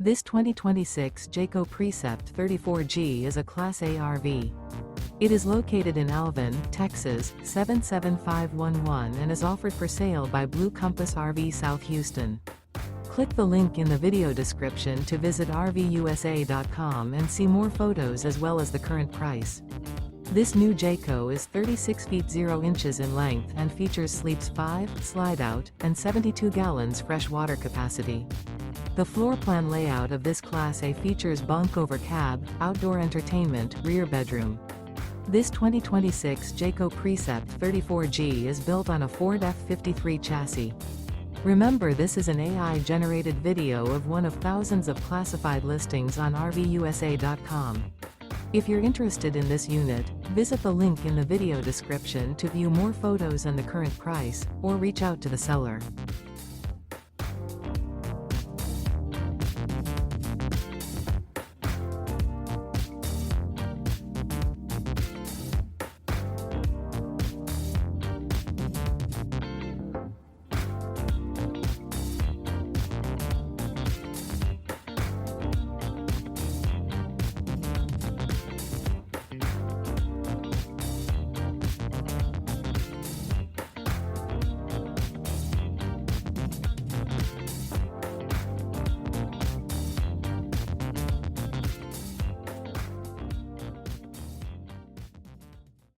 This 2026 Jayco Precept 34G is a Class A RV. It is located in Alvin, Texas, 77511 and is offered for sale by Blue Compass RV South Houston. Click the link in the video description to visit RVUSA.com and see more photos as well as the current price. This new Jayco is 36 feet 0 inches in length and features sleeps 5, Slideout, and 72 gallons fresh water capacity. The floor plan layout of this Class A features bunk over cab, outdoor entertainment, rear bedroom. This 2026 Jayco Precept 34G is built on a Ford F53 chassis. Remember, this is an AI-generated video of one of thousands of classified listings on RVUSA.com. If you're interested in this unit, visit the link in the video description to view more photos and the current price, or reach out to the seller.